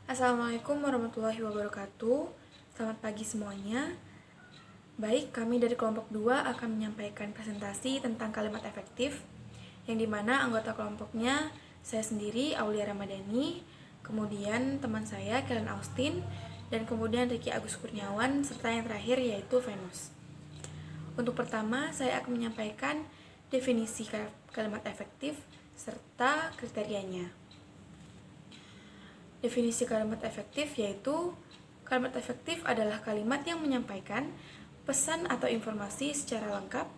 Assalamualaikum warahmatullahi wabarakatuh. Selamat pagi semuanya. Baik, kami dari kelompok 2 akan menyampaikan presentasi tentang kalimat efektif, yang dimana anggota kelompoknya saya sendiri, Aulia Ramadhani, kemudian teman saya, Kellen Austin, dan kemudian Ricky Agus Kurniawan, serta yang terakhir yaitu Venus. Untuk pertama, saya akan menyampaikan definisi kalimat efektif serta kriterianya. Definisi kalimat efektif yaitu kalimat efektif adalah kalimat yang menyampaikan pesan atau informasi secara lengkap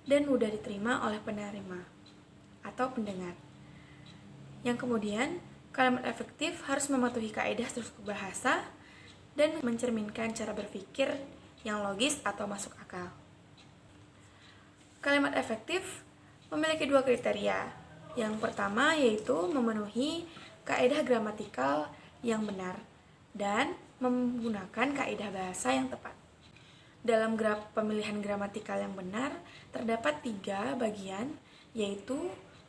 dan mudah diterima oleh penerima atau pendengar. Yang kemudian, kalimat efektif harus mematuhi kaidah struktur bahasa dan mencerminkan cara berpikir yang logis atau masuk akal. Kalimat efektif memiliki 2 kriteria. Yang pertama yaitu memenuhi kaidah gramatikal yang benar dan menggunakan kaidah bahasa yang tepat. Dalam pemilihan gramatikal yang benar terdapat 3 bagian, yaitu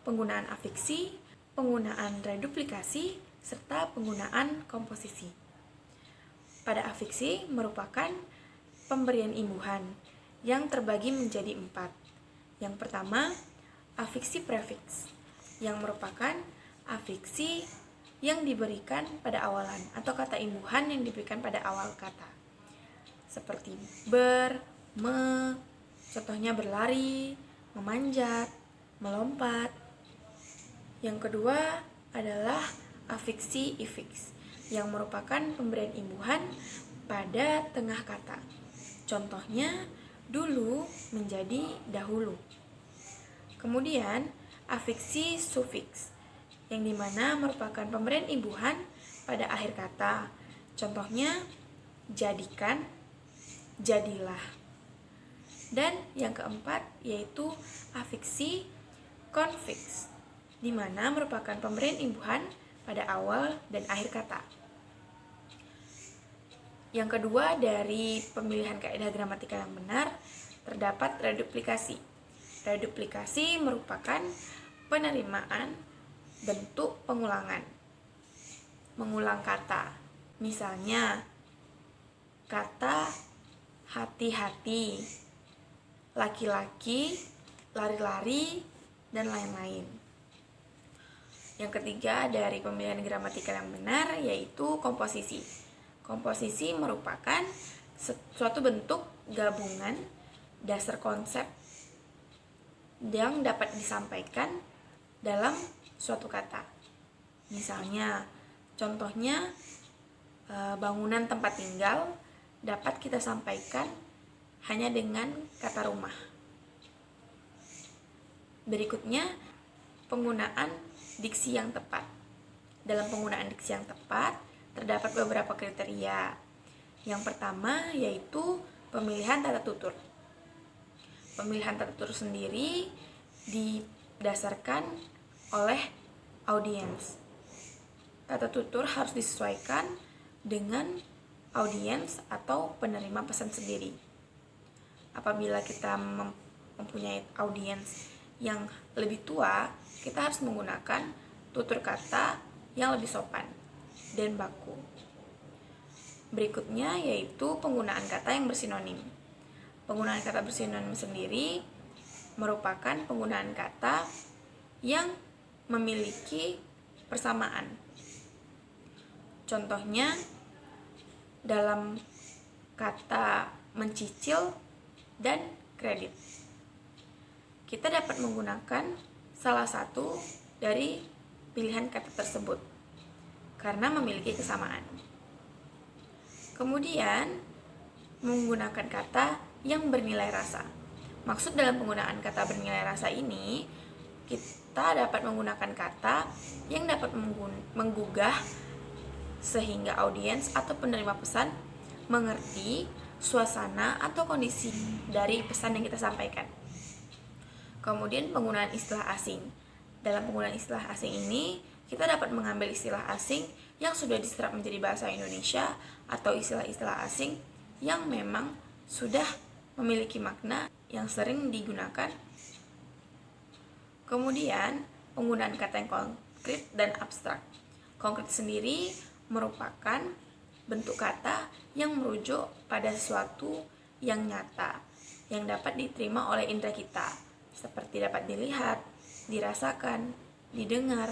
penggunaan afiksi, penggunaan reduplikasi, serta penggunaan komposisi. Pada afiksi merupakan pemberian imbuhan yang terbagi menjadi 4. Yang pertama, afiksi prefiks, yang merupakan afiksi yang diberikan pada awalan atau kata imbuhan yang diberikan pada awal kata, seperti ber, me, contohnya berlari, memanjat, melompat. Yang kedua adalah afiksi ifiks, yang merupakan pemberian imbuhan pada tengah kata, contohnya dulu menjadi dahulu. Kemudian afiksi sufiks, yang dimana merupakan pemberian imbuhan pada akhir kata, contohnya jadikan, jadilah. Dan yang keempat yaitu afiksi konfiks, di mana merupakan pemberian imbuhan pada awal dan akhir kata. Yang kedua dari pemilihan kaidah gramatikal yang benar terdapat reduplikasi. Reduplikasi merupakan penerimaan bentuk pengulangan, mengulang kata. Misalnya, kata hati-hati, laki-laki, lari-lari, dan lain-lain. Yang ketiga dari pemilihan gramatikal yang benar yaitu komposisi. Komposisi merupakan suatu bentuk gabungan dasar konsep yang dapat disampaikan dalam suatu kata. Misalnya, contohnya bangunan tempat tinggal dapat kita sampaikan hanya dengan kata rumah. Berikutnya, penggunaan diksi yang tepat. Dalam penggunaan diksi yang tepat, terdapat beberapa kriteria. Yang pertama yaitu pemilihan tata tutur. Pemilihan tata tutur sendiri didasarkan oleh audiens. Tata tutur harus disesuaikan dengan audiens atau penerima pesan sendiri. Apabila kita mempunyai audiens yang lebih tua, kita harus menggunakan tutur kata yang lebih sopan dan baku. Berikutnya yaitu penggunaan kata yang bersinonim. Penggunaan kata bersinonim sendiri merupakan penggunaan kata yang memiliki persamaan. Contohnya dalam kata mencicil dan kredit. Kita dapat menggunakan salah satu dari pilihan kata tersebut karena memiliki kesamaan. Kemudian menggunakan kata yang bernilai rasa. Maksud dalam penggunaan kata bernilai rasa ini, kita dapat menggunakan kata yang dapat menggugah sehingga audiens atau penerima pesan mengerti suasana atau kondisi dari pesan yang kita sampaikan. Kemudian penggunaan istilah asing. Dalam penggunaan istilah asing ini, kita dapat mengambil istilah asing yang sudah diserap menjadi bahasa Indonesia atau istilah-istilah asing yang memang sudah memiliki makna yang sering digunakan. Kemudian, penggunaan kata yang konkret dan abstrak. Konkret sendiri merupakan bentuk kata yang merujuk pada sesuatu yang nyata, yang dapat diterima oleh indera kita, seperti dapat dilihat, dirasakan, didengar.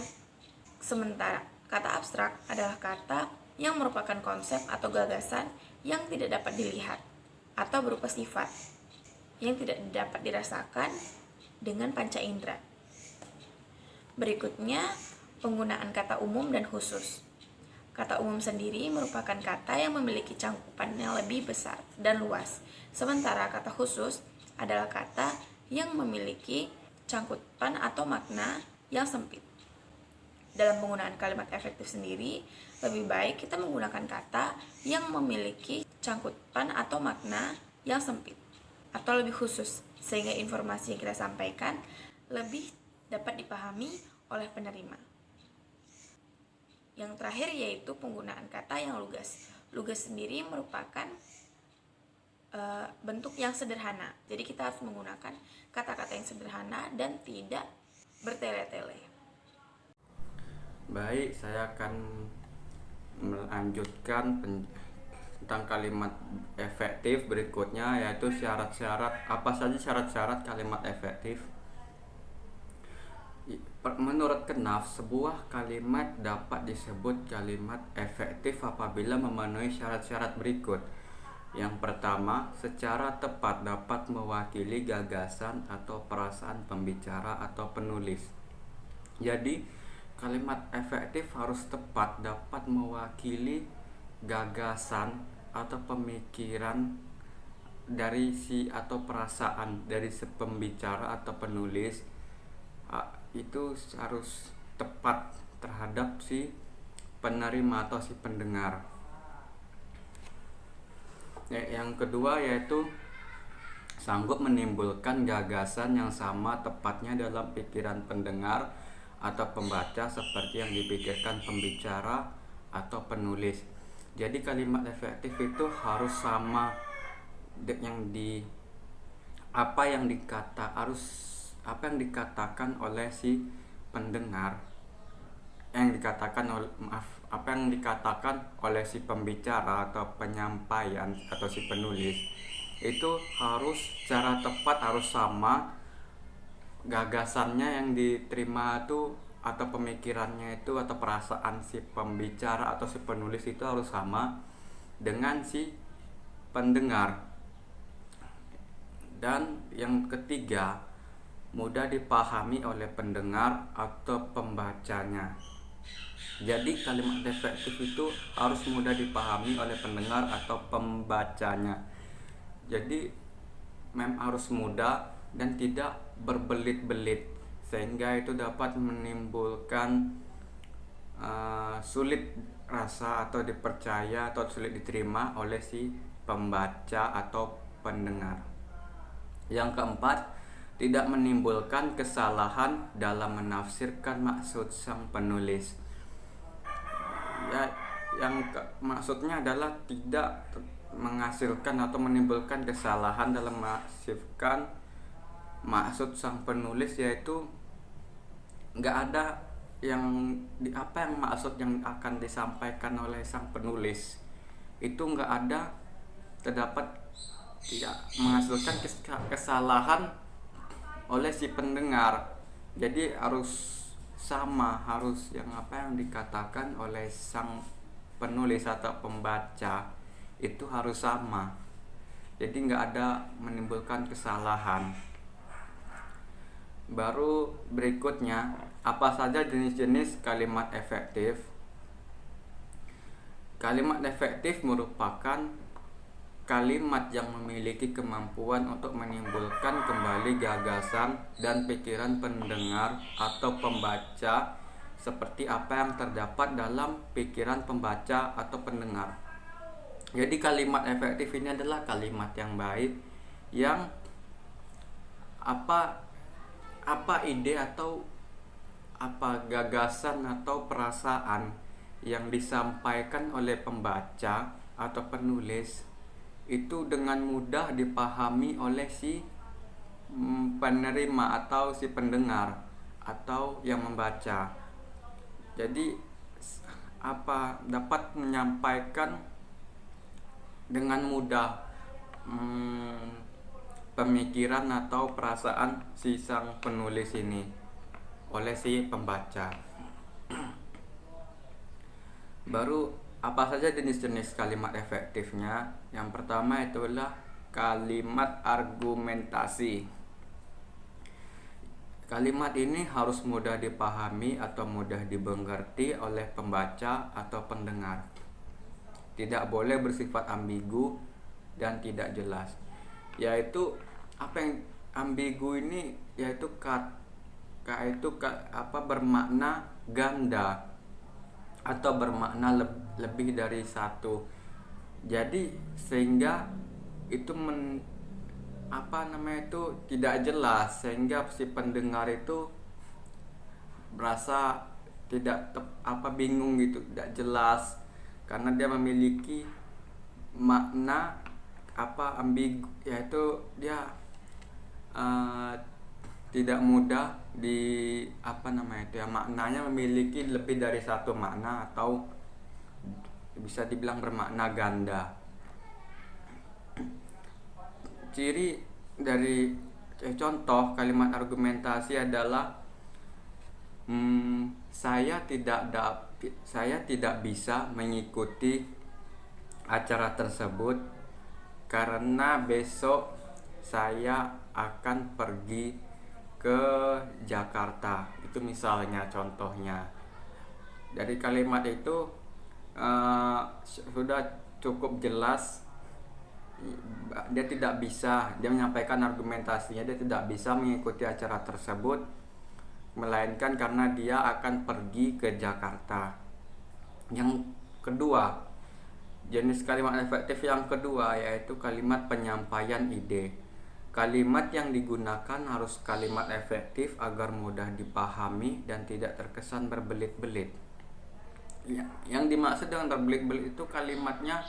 Sementara kata abstrak adalah kata yang merupakan konsep atau gagasan yang tidak dapat dilihat atau berupa sifat yang tidak dapat dirasakan dengan panca indera. Berikutnya, penggunaan kata umum dan khusus. Kata umum sendiri merupakan kata yang memiliki cangkupan yang lebih besar dan luas, sementara kata khusus adalah kata yang memiliki cangkupan atau makna yang sempit. Dalam penggunaan kalimat efektif sendiri, lebih baik kita menggunakan kata yang memiliki cangkupan atau makna yang sempit atau lebih khusus, sehingga informasi yang kita sampaikan lebih dapat dipahami oleh penerima. Yang terakhir yaitu penggunaan kata yang lugas. Lugas sendiri merupakan bentuk yang sederhana. Jadi kita harus menggunakan kata-kata yang sederhana dan tidak bertele-tele. Baik, saya akan melanjutkan tentang kalimat efektif berikutnya, yaitu syarat-syarat. Apa saja syarat-syarat kalimat efektif? Menurut Knopf, sebuah kalimat dapat disebut kalimat efektif apabila memenuhi syarat-syarat berikut. Yang pertama, secara tepat dapat mewakili gagasan atau perasaan pembicara atau penulis. Jadi, kalimat efektif harus tepat dapat mewakili gagasan atau pemikiran dari si atau perasaan dari si pembicara atau penulis. Itu harus tepat terhadap si penerima atau si pendengar. Yang kedua yaitu sanggup menimbulkan gagasan yang sama tepatnya dalam pikiran pendengar atau pembaca seperti yang dipikirkan pembicara atau penulis. Jadi kalimat efektif itu harus sama apa yang dikatakan oleh si pendengar, apa yang dikatakan oleh si pembicara atau penyampaian atau si penulis itu harus secara tepat harus sama. Gagasannya yang diterima itu atau pemikirannya itu atau perasaan si pembicara atau si penulis itu harus sama dengan si pendengar. Dan yang ketiga, mudah dipahami oleh pendengar atau pembacanya. Jadi kalimat efektif itu harus mudah dipahami oleh pendengar atau pembacanya. Jadi harus mudah dan tidak berbelit-belit, sehingga itu dapat menimbulkan sulit rasa atau dipercaya atau sulit diterima oleh si pembaca atau pendengar. Yang keempat, tidak menimbulkan kesalahan dalam menafsirkan maksud sang penulis. Maksudnya adalah tidak menghasilkan atau menimbulkan kesalahan dalam menafsirkan maksud sang penulis, yaitu nggak ada apa yang maksud yang akan disampaikan oleh sang penulis itu nggak ada terdapat tidak menghasilkan kesalahan oleh si pendengar. Jadi harus sama, harus apa yang dikatakan oleh sang penulis atau pembaca itu harus sama. Jadi nggak ada menimbulkan kesalahan. Baru berikutnya, apa saja jenis-jenis kalimat efektif? Kalimat efektif merupakan kalimat yang memiliki kemampuan untuk menimbulkan kembali gagasan dan pikiran pendengar atau pembaca seperti apa yang terdapat dalam pikiran pembaca atau pendengar. Jadi kalimat efektif ini adalah kalimat yang baik yang apa ide atau apa gagasan atau perasaan yang disampaikan oleh pembaca atau penulis itu dengan mudah dipahami oleh si penerima atau si pendengar atau yang membaca. Jadi dapat menyampaikan dengan mudah pemikiran atau perasaan si sang penulis ini oleh si pembaca. Baru apa saja jenis-jenis kalimat efektifnya? Yang pertama itulah kalimat argumentasi. Kalimat ini harus mudah dipahami atau mudah dimengerti oleh pembaca atau pendengar. Tidak boleh bersifat ambigu dan tidak jelas. Yaitu apa yang ambigu ini yaitu bermakna ganda atau bermakna lebih dari satu. Jadi sehingga itu tidak jelas, sehingga si pendengar itu merasa bingung gitu, tidak jelas karena dia memiliki makna ambigu, yaitu dia tidak mudah maknanya memiliki lebih dari satu makna atau bisa dibilang bermakna ganda. Ciri dari contoh kalimat argumentasi adalah saya tidak bisa mengikuti acara tersebut karena besok saya akan pergi ke Jakarta. Itu misalnya contohnya. Dari kalimat itu sudah cukup jelas. Dia menyampaikan argumentasinya, dia tidak bisa mengikuti acara tersebut melainkan karena dia akan pergi ke Jakarta. Yang kedua, jenis kalimat efektif yang kedua yaitu kalimat penyampaian ide. Kalimat yang digunakan harus kalimat efektif agar mudah dipahami dan tidak terkesan berbelit-belit. Yang dimaksud dengan berbelit-belit itu kalimatnya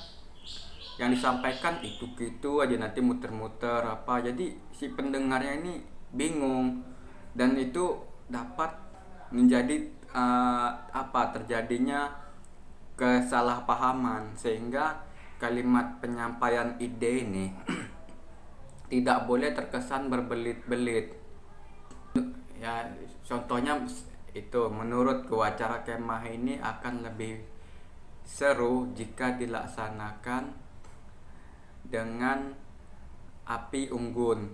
yang disampaikan itu gitu aja, nanti muter-muter jadi si pendengarnya ini bingung, dan itu dapat menjadi terjadinya kesalahpahaman, sehingga kalimat penyampaian ide ini tidak boleh terkesan berbelit-belit. Ya, contohnya itu menurut acara kemah ini akan lebih seru jika dilaksanakan dengan api unggun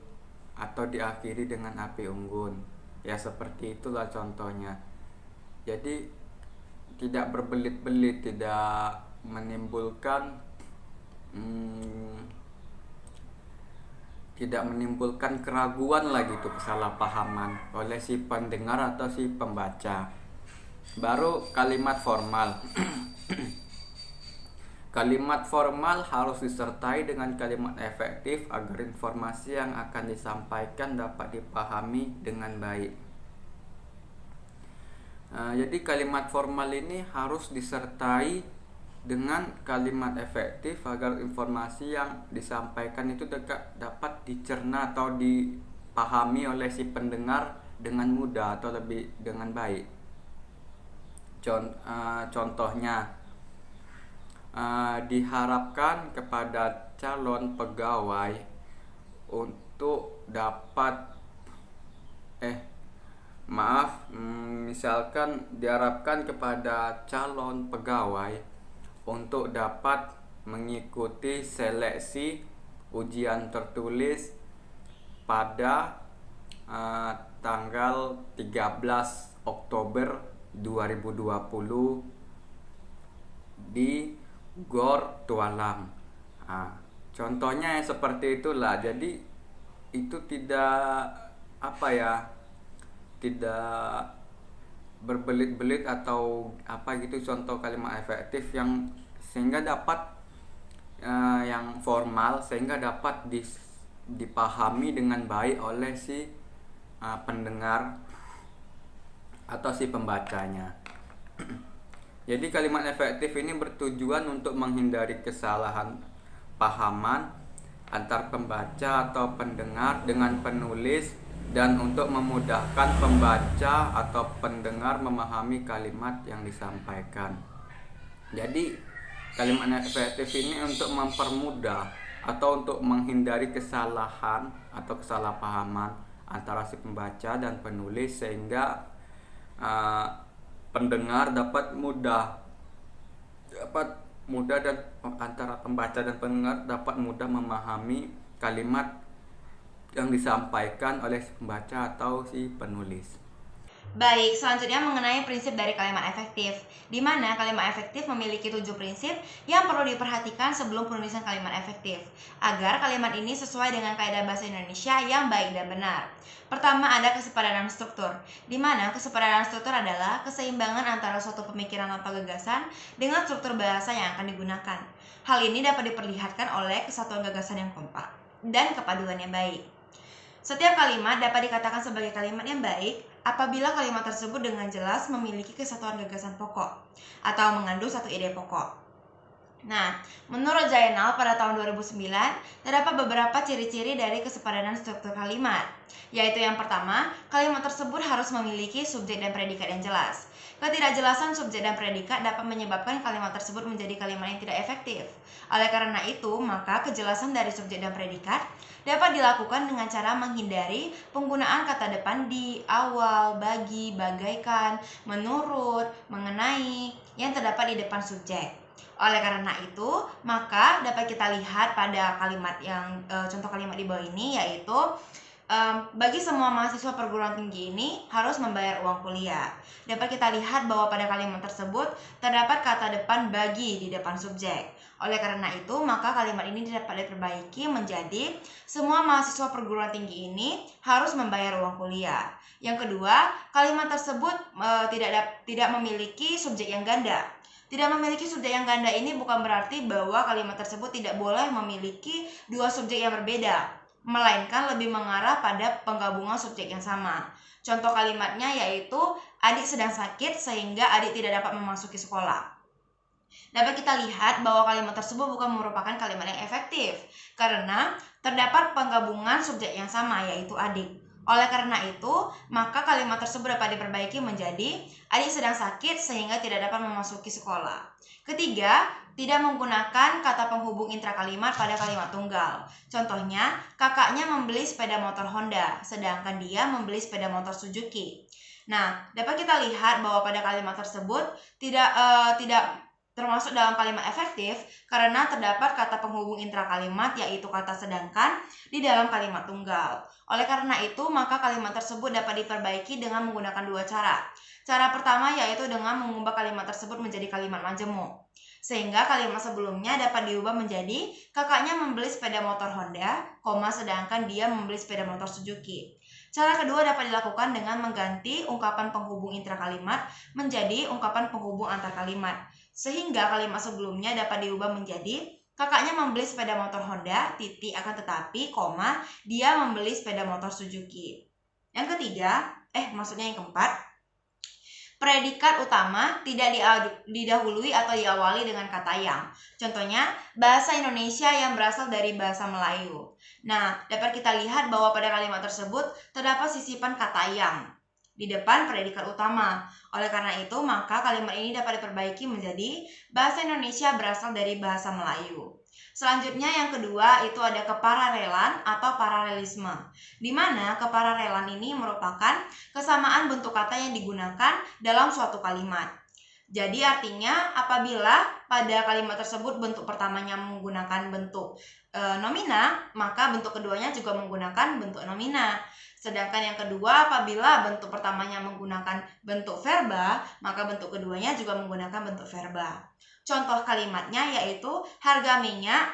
atau diakhiri dengan api unggun. Ya seperti itulah contohnya. Jadi tidak berbelit-belit, tidak menimbulkan keraguan lagi itu, kesalahpahaman oleh si pendengar atau si pembaca. Baru kalimat formal. Kalimat formal harus disertai dengan kalimat efektif agar informasi yang akan disampaikan dapat dipahami dengan baik. Jadi kalimat formal ini harus disertai dengan kalimat efektif agar informasi yang disampaikan itu dapat dicerna atau dipahami oleh si pendengar dengan mudah atau lebih dengan baik. Contohnya, diharapkan kepada calon pegawai untuk dapat misalkan diharapkan kepada calon pegawai untuk dapat mengikuti seleksi ujian tertulis pada tanggal 13 Oktober 2020 di Gor Tualang. Contohnya seperti itulah. Jadi itu tidak berbelit-belit atau contoh kalimat efektif yang sehingga dapat yang formal sehingga dapat dipahami dengan baik oleh si pendengar atau si pembacanya. Jadi kalimat efektif ini bertujuan untuk menghindari kesalahan pahaman antar pembaca atau pendengar dengan penulis dan untuk memudahkan pembaca atau pendengar memahami kalimat yang disampaikan. Jadi kalimat efektif ini untuk mempermudah atau untuk menghindari kesalahan atau kesalahpahaman antara si pembaca dan penulis, sehingga uh, pendengar dapat mudah dan antara pembaca dan pendengar dapat mudah memahami kalimat yang disampaikan oleh si pembaca atau si penulis. Baik, selanjutnya mengenai prinsip dari kalimat efektif, di mana kalimat efektif memiliki 7 prinsip yang perlu diperhatikan sebelum penulisan kalimat efektif, agar kalimat ini sesuai dengan kaidah bahasa Indonesia yang baik dan benar. Pertama, ada kesepadanan struktur, di mana kesepadanan struktur adalah keseimbangan antara suatu pemikiran atau gagasan dengan struktur bahasa yang akan digunakan. Hal ini dapat diperlihatkan oleh kesatuan gagasan yang kompak dan kepaduan yang baik. Setiap kalimat dapat dikatakan sebagai kalimat yang baik apabila kalimat tersebut dengan jelas memiliki kesatuan gagasan pokok atau mengandung satu ide pokok. Nah, menurut Zainal pada tahun 2009, terdapat beberapa ciri-ciri dari kesepadanan struktur kalimat, yaitu yang pertama, kalimat tersebut harus memiliki subjek dan predikat yang jelas. Ketidakjelasan subjek dan predikat dapat menyebabkan kalimat tersebut menjadi kalimat yang tidak efektif. Oleh karena itu, maka kejelasan dari subjek dan predikat dapat dilakukan dengan cara menghindari penggunaan kata depan di awal, bagi, bagaikan, menurut, mengenai yang terdapat di depan subjek. Oleh karena itu, maka dapat kita lihat pada kalimat yang contoh kalimat di bawah ini, yaitu bagi semua mahasiswa perguruan tinggi ini harus membayar uang kuliah. Dapat kita lihat bahwa pada kalimat tersebut terdapat kata depan bagi di depan subjek. Oleh karena itu, maka kalimat ini dapat diperbaiki menjadi semua mahasiswa perguruan tinggi ini harus membayar uang kuliah. Yang kedua, kalimat tersebut tidak memiliki subjek yang ganda. Tidak memiliki subjek yang ganda ini bukan berarti bahwa kalimat tersebut tidak boleh memiliki dua subjek yang berbeda, melainkan lebih mengarah pada penggabungan subjek yang sama. Contoh kalimatnya yaitu adik sedang sakit sehingga adik tidak dapat memasuki sekolah. Dapat kita lihat bahwa kalimat tersebut bukan merupakan kalimat yang efektif karena terdapat penggabungan subjek yang sama yaitu adik. Oleh karena itu, maka kalimat tersebut dapat diperbaiki menjadi adik sedang sakit sehingga tidak dapat memasuki sekolah. Ketiga, tidak menggunakan kata penghubung intrakalimat pada kalimat tunggal. Contohnya, kakaknya membeli sepeda motor Honda, sedangkan dia membeli sepeda motor Suzuki. Nah, dapat kita lihat bahwa pada kalimat tersebut tidak termasuk dalam kalimat efektif karena terdapat kata penghubung intrakalimat yaitu kata sedangkan di dalam kalimat tunggal. Oleh karena itu, maka kalimat tersebut dapat diperbaiki dengan menggunakan dua cara. Cara pertama yaitu dengan mengubah kalimat tersebut menjadi kalimat majemuk. Sehingga kalimat sebelumnya dapat diubah menjadi kakaknya membeli sepeda motor Honda, sedangkan dia membeli sepeda motor Suzuki. Cara kedua dapat dilakukan dengan mengganti ungkapan penghubung intrakalimat menjadi ungkapan penghubung antar kalimat. Sehingga kalimat sebelumnya dapat diubah menjadi kakaknya membeli sepeda motor Honda, akan tetapi, dia membeli sepeda motor Suzuki. Yang keempat, predikat utama tidak didahului atau diawali dengan kata yang. Contohnya, bahasa Indonesia yang berasal dari bahasa Melayu. Nah, dapat kita lihat bahwa pada kalimat tersebut terdapat sisipan kata yang di depan predikat utama. Oleh karena itu, maka kalimat ini dapat diperbaiki menjadi bahasa Indonesia berasal dari bahasa Melayu. Selanjutnya yang kedua itu ada kepararelan atau paralelisme, di mana kepararelan ini merupakan kesamaan bentuk kata yang digunakan dalam suatu kalimat. Jadi artinya apabila pada kalimat tersebut bentuk pertamanya menggunakan bentuk nomina, maka bentuk keduanya juga menggunakan bentuk nomina. Sedangkan yang kedua, apabila bentuk pertamanya menggunakan bentuk verba, maka bentuk keduanya juga menggunakan bentuk verba. Contoh kalimatnya yaitu harga minyak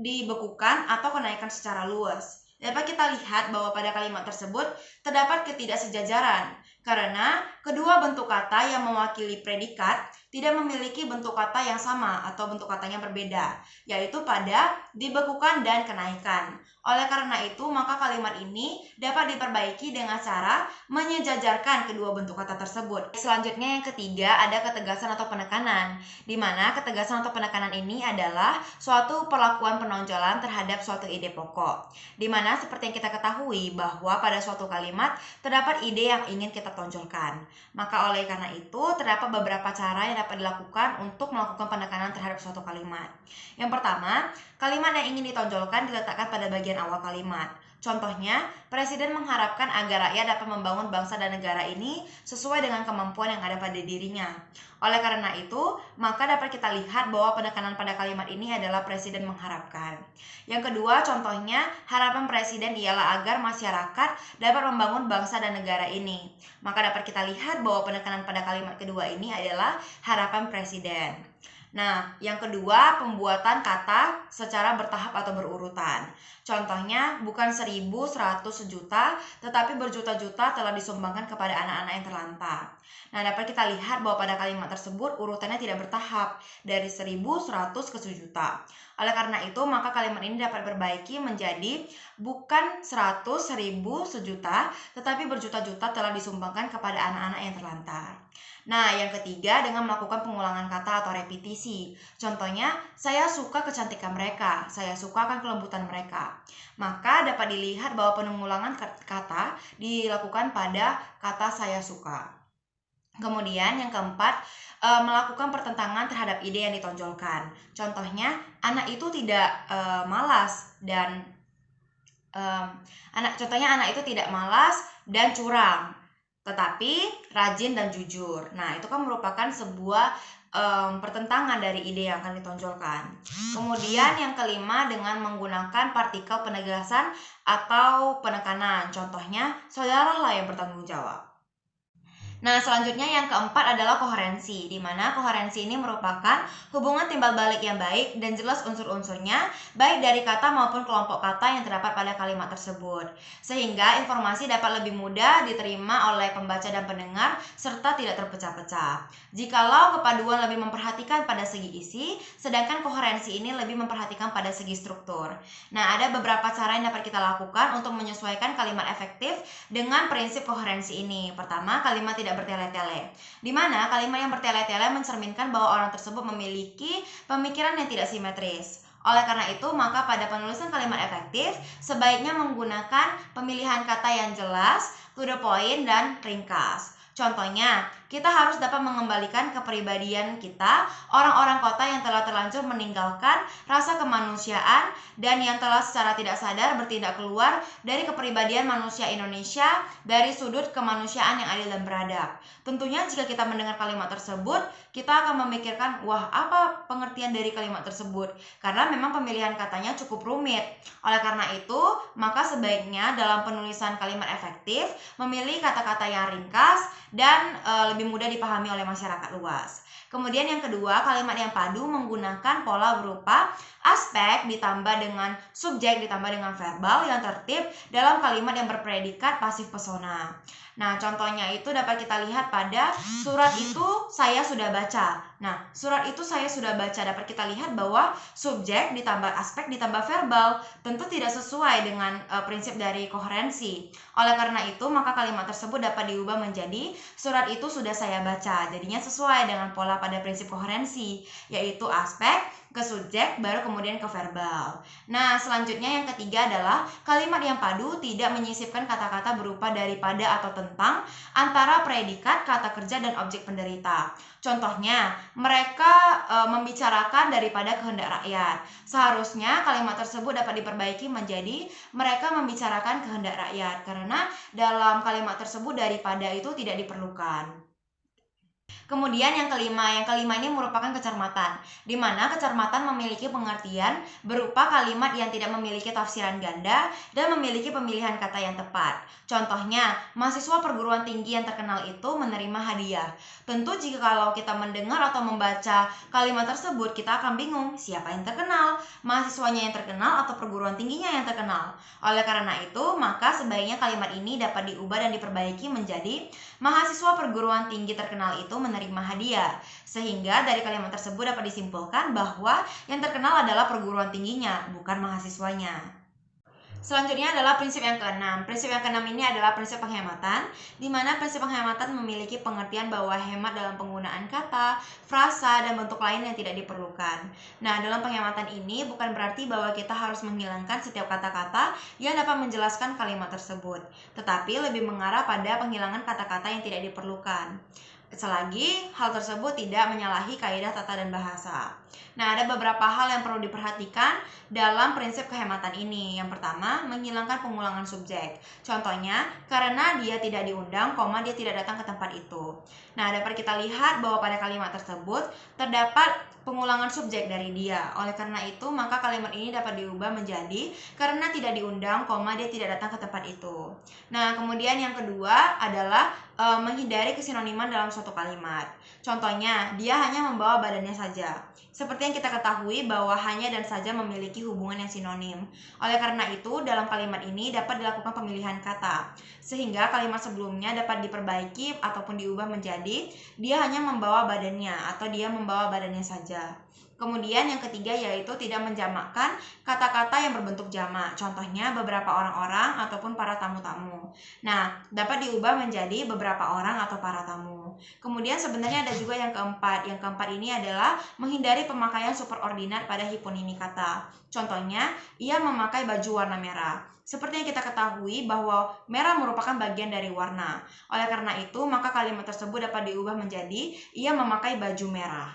dibekukan atau kenaikan secara luas. Dapat kita lihat bahwa pada kalimat tersebut terdapat ketidaksejajaran karena kedua bentuk kata yang mewakili predikat tidak memiliki bentuk kata yang sama atau bentuk katanya berbeda, yaitu pada dibekukan dan kenaikan. Oleh karena itu, maka kalimat ini dapat diperbaiki dengan cara menyejajarkan kedua bentuk kata tersebut. Selanjutnya yang ketiga ada ketegasan atau penekanan, di mana ketegasan atau penekanan ini adalah suatu perlakuan penonjolan terhadap suatu ide pokok, di mana seperti yang kita ketahui bahwa pada suatu kalimat terdapat ide yang ingin kita tonjolkan. Maka oleh karena itu terdapat beberapa cara yang yang dapat dilakukan untuk melakukan penekanan terhadap suatu kalimat. Yang pertama, kalimat yang ingin ditonjolkan diletakkan pada bagian awal kalimat. Contohnya, Presiden mengharapkan agar rakyat dapat membangun bangsa dan negara ini sesuai dengan kemampuan yang ada pada dirinya. Oleh karena itu, maka dapat kita lihat bahwa penekanan pada kalimat ini adalah Presiden mengharapkan. Yang kedua, contohnya, harapan Presiden ialah agar masyarakat dapat membangun bangsa dan negara ini. Maka dapat kita lihat bahwa penekanan pada kalimat kedua ini adalah harapan Presiden. Nah, yang kedua, pembuatan kata secara bertahap atau berurutan. Contohnya, bukan 1.000, 100, sejuta, tetapi berjuta-juta telah disumbangkan kepada anak-anak yang terlantar. Nah, dapat kita lihat bahwa pada kalimat tersebut urutannya tidak bertahap, dari 1.000, 100 ke sejuta. Oleh karena itu, maka kalimat ini dapat diperbaiki menjadi bukan 100, 1.000, sejuta, tetapi berjuta-juta telah disumbangkan kepada anak-anak yang terlantar. Nah, yang ketiga, dengan melakukan pengulangan kata atau repetisi. Contohnya, saya suka kecantikan mereka, saya suka akan kelembutan mereka. Maka dapat dilihat bahwa pengulangan kata dilakukan pada kata saya suka. Kemudian yang keempat, melakukan pertentangan terhadap ide yang ditonjolkan. Contohnya, anak itu tidak malas dan anak itu tidak malas dan curang, tetapi rajin dan jujur. Nah, itu kan merupakan sebuah pertentangan dari ide yang akan ditonjolkan. Kemudian yang kelima, dengan menggunakan partikel penegasan atau penekanan. Contohnya, saudaralah yang bertanggung jawab. Nah, selanjutnya yang keempat adalah koherensi, di mana koherensi ini merupakan hubungan timbal balik yang baik dan jelas unsur-unsurnya, baik dari kata maupun kelompok kata yang terdapat pada kalimat tersebut, sehingga informasi dapat lebih mudah diterima oleh pembaca dan pendengar, serta tidak terpecah-pecah. Jikalau kepaduan lebih memperhatikan pada segi isi, sedangkan koherensi ini lebih memperhatikan pada segi struktur. Nah, ada beberapa cara yang dapat kita lakukan untuk menyesuaikan kalimat efektif dengan prinsip koherensi ini. Pertama, kalimat tidak bertele-tele, di mana kalimat yang bertele-tele mencerminkan bahwa orang tersebut memiliki pemikiran yang tidak simetris. Oleh karena itu, maka pada penulisan kalimat efektif sebaiknya menggunakan pemilihan kata yang jelas, to the point, dan ringkas. Contohnya, kita harus dapat mengembalikan kepribadian kita, orang-orang kota yang telah terlanjur meninggalkan rasa kemanusiaan dan yang telah secara tidak sadar bertindak keluar dari kepribadian manusia Indonesia dari sudut kemanusiaan yang adil dan beradab. Tentunya jika kita mendengar kalimat tersebut, kita akan memikirkan, wah, apa pengertian dari kalimat tersebut? Karena memang pemilihan katanya cukup rumit. Oleh karena itu, maka sebaiknya dalam penulisan kalimat efektif memilih kata-kata yang ringkas dan lebih mudah dipahami oleh masyarakat luas. Kemudian yang kedua, kalimat yang padu menggunakan pola berupa aspek ditambah dengan subjek ditambah dengan verbal yang tertib dalam kalimat yang berpredikat pasif persona. Nah, contohnya itu dapat kita lihat pada surat itu saya sudah baca. Nah, surat itu saya sudah baca dapat kita lihat bahwa subjek ditambah aspek ditambah verbal tentu tidak sesuai dengan prinsip dari koherensi. Oleh karena itu, maka kalimat tersebut dapat diubah menjadi surat itu sudah saya baca. Jadinya sesuai dengan pola pada prinsip koherensi, yaitu aspek ke subjek, baru kemudian ke verbal. Nah, selanjutnya yang ketiga adalah kalimat yang padu tidak menyisipkan kata-kata berupa daripada atau tentang antara predikat, kata kerja, dan objek penderita. Contohnya, mereka membicarakan daripada kehendak rakyat. Seharusnya kalimat tersebut dapat diperbaiki menjadi mereka membicarakan kehendak rakyat, karena dalam kalimat tersebut daripada itu tidak diperlukan. Kemudian yang kelima ini merupakan kecermatan, di mana kecermatan memiliki pengertian berupa kalimat yang tidak memiliki tafsiran ganda dan memiliki pemilihan kata yang tepat. Contohnya, mahasiswa perguruan tinggi yang terkenal itu menerima hadiah. Tentu jika kalau kita mendengar atau membaca kalimat tersebut, kita akan bingung siapa yang terkenal, mahasiswanya yang terkenal atau perguruan tingginya yang terkenal. Oleh karena itu, maka sebaiknya kalimat ini dapat diubah dan diperbaiki menjadi mahasiswa perguruan tinggi terkenal itu menerima hadiah, sehingga dari kalimat tersebut dapat disimpulkan bahwa yang terkenal adalah perguruan tingginya, bukan mahasiswanya. Selanjutnya adalah prinsip yang keenam. Prinsip yang keenam ini adalah prinsip penghematan, di mana prinsip penghematan memiliki pengertian bahwa hemat dalam penggunaan kata, frasa, dan bentuk lain yang tidak diperlukan. Nah, dalam penghematan ini bukan berarti bahwa kita harus menghilangkan setiap kata-kata yang dapat menjelaskan kalimat tersebut, tetapi lebih mengarah pada penghilangan kata-kata yang tidak diperlukan. selagi hal tersebut tidak menyalahi kaidah tata dan bahasa. Nah, ada beberapa hal yang perlu diperhatikan dalam prinsip kehematan ini. Yang pertama, menghilangkan pengulangan subjek. Contohnya, karena dia tidak diundang, dia tidak datang ke tempat itu. Nah, dapat kita lihat bahwa pada kalimat tersebut terdapat pengulangan subjek dari dia. Oleh karena itu, maka kalimat ini dapat diubah menjadi karena tidak diundang, dia tidak datang ke tempat itu. Nah, kemudian yang kedua adalah menghindari kesinoniman dalam suatu kalimat. Contohnya, dia hanya membawa badannya saja. Seperti yang kita ketahui bahwa hanya dan saja memiliki hubungan yang sinonim. Oleh karena itu, dalam kalimat ini dapat dilakukan pemilihan kata, sehingga kalimat sebelumnya dapat diperbaiki ataupun diubah menjadi dia hanya membawa badannya atau dia membawa badannya saja. Kemudian yang ketiga yaitu tidak menjamakkan kata-kata yang berbentuk jamak. Contohnya beberapa orang-orang ataupun para tamu-tamu. Nah, dapat diubah menjadi beberapa orang atau para tamu. Kemudian sebenarnya ada juga yang keempat. Yang keempat ini adalah menghindari pemakaian superordinat pada hiponimi kata. Contohnya, ia memakai baju warna merah. Seperti yang kita ketahui bahwa merah merupakan bagian dari warna. Oleh karena itu, maka kalimat tersebut dapat diubah menjadi ia memakai baju merah.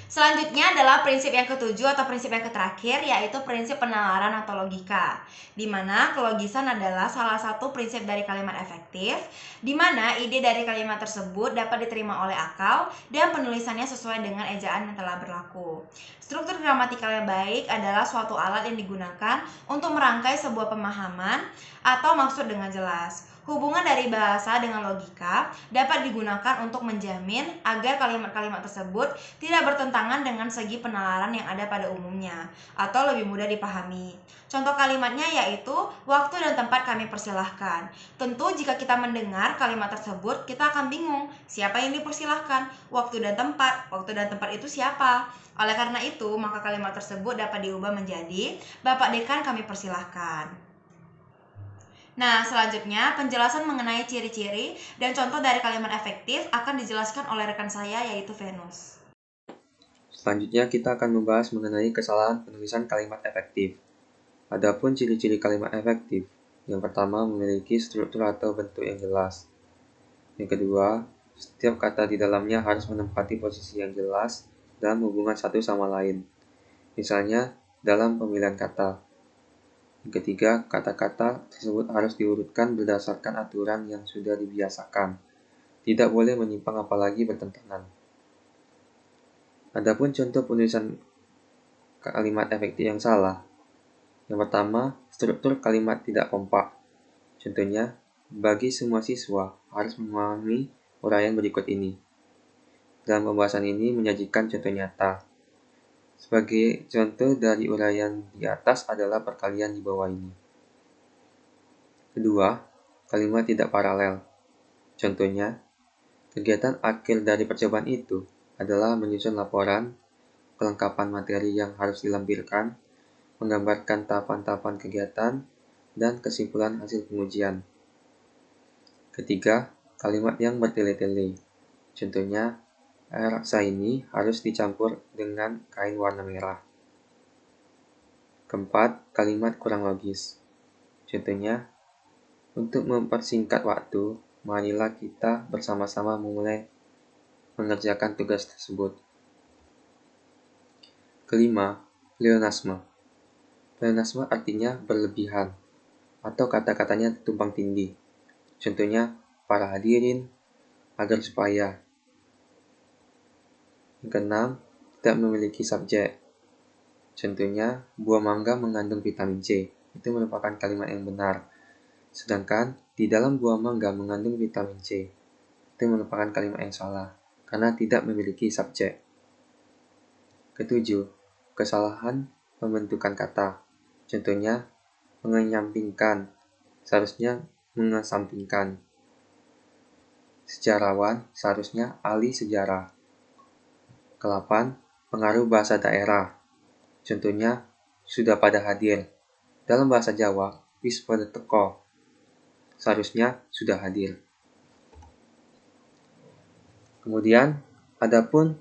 Selanjutnya adalah prinsip yang ketujuh atau prinsip yang terakhir, yaitu prinsip penalaran atau logika, di mana kelogisan adalah salah satu prinsip dari kalimat efektif, di mana ide dari kalimat tersebut dapat diterima oleh akal dan penulisannya sesuai dengan ejaan yang telah berlaku. Struktur gramatikal yang baik adalah suatu alat yang digunakan untuk merangkai sebuah pemahaman atau maksud dengan jelas. Hubungan dari bahasa dengan logika dapat digunakan untuk menjamin agar kalimat-kalimat tersebut tidak bertentangan dengan segi penalaran yang ada pada umumnya atau lebih mudah dipahami. Contoh kalimatnya yaitu waktu dan tempat kami persilahkan. Tentu jika kita mendengar kalimat tersebut kita akan bingung siapa yang dipersilahkan, waktu dan tempat itu siapa. Oleh karena itu maka kalimat tersebut dapat diubah menjadi Bapak Dekan kami persilahkan. Nah, selanjutnya penjelasan mengenai ciri-ciri dan contoh dari kalimat efektif akan dijelaskan oleh rekan saya yaitu Venus. Selanjutnya kita akan membahas mengenai kesalahan penulisan kalimat efektif. Adapun ciri-ciri kalimat efektif, yang pertama memiliki struktur atau bentuk yang jelas. Yang kedua, setiap kata di dalamnya harus menempati posisi yang jelas dalam hubungan satu sama lain. Misalnya, dalam pemilihan kata. Yang ketiga, kata-kata tersebut harus diurutkan berdasarkan aturan yang sudah dibiasakan. Tidak boleh menyimpang apalagi bertentangan. Adapun contoh penulisan kalimat efektif yang salah. Yang pertama, struktur kalimat tidak kompak. Contohnya, bagi semua siswa harus memahami uraian berikut ini. Dalam pembahasan ini menyajikan contoh nyata. Sebagai contoh dari uraian di atas adalah perkalian di bawah ini. Kedua, kalimat tidak paralel. Contohnya, kegiatan akhir dari percobaan itu adalah menyusun laporan, kelengkapan materi yang harus dilampirkan, menggambarkan tahapan-tahapan kegiatan, dan kesimpulan hasil pengujian. Ketiga, kalimat yang bertele-tele. Contohnya, air raksa ini harus dicampur dengan kain warna merah. Keempat, kalimat kurang logis. Contohnya, untuk mempersingkat waktu, marilah kita bersama-sama memulai mengerjakan tugas tersebut. Kelima, pleonasme. Pleonasme artinya berlebihan, atau kata-katanya tumpang tindih. Contohnya, para hadirin, agar supaya. Yang keenam, tidak memiliki subjek. Contohnya, buah mangga mengandung vitamin C. Itu merupakan kalimat yang benar. Sedangkan, di dalam buah mangga mengandung vitamin C. Itu merupakan kalimat yang salah, karena tidak memiliki subjek. Ketujuh, kesalahan pembentukan kata. Contohnya, mengenyampingkan. Seharusnya mengesampingkan. Sejarawan seharusnya ahli sejarah. Ke-8, pengaruh bahasa daerah. Contohnya, sudah pada hadir. Dalam bahasa Jawa, wis pada teko. Seharusnya sudah hadir. Kemudian, adapun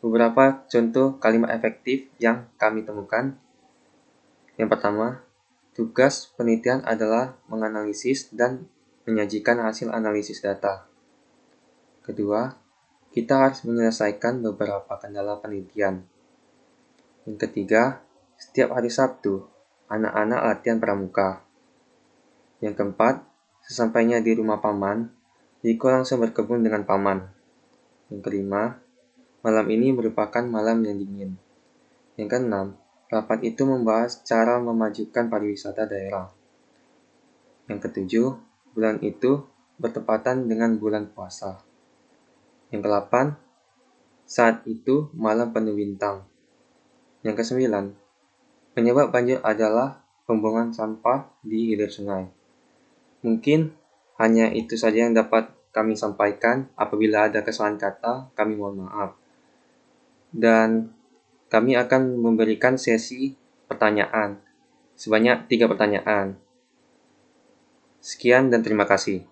beberapa contoh kalimat efektif yang kami temukan. Yang pertama, tugas penelitian adalah menganalisis dan menyajikan hasil analisis data. Kedua, kita harus menyelesaikan beberapa kendala penelitian. Yang ketiga, setiap hari Sabtu, anak-anak latihan pramuka. Yang keempat, sesampainya di rumah paman, Riko langsung berkebun dengan paman. Yang kelima, malam ini merupakan malam yang dingin. Yang keenam, rapat itu membahas cara memajukan pariwisata daerah. Yang ketujuh, bulan itu bertepatan dengan bulan puasa. Yang kedelapan, saat itu malam penuh bintang. Yang kesembilan, penyebab banjir adalah pembuangan sampah di hilir sungai. Mungkin hanya itu saja yang dapat kami sampaikan. Apabila ada kesalahan kata, kami mohon maaf. Dan kami akan memberikan sesi pertanyaan, sebanyak 3 pertanyaan. Sekian dan terima kasih.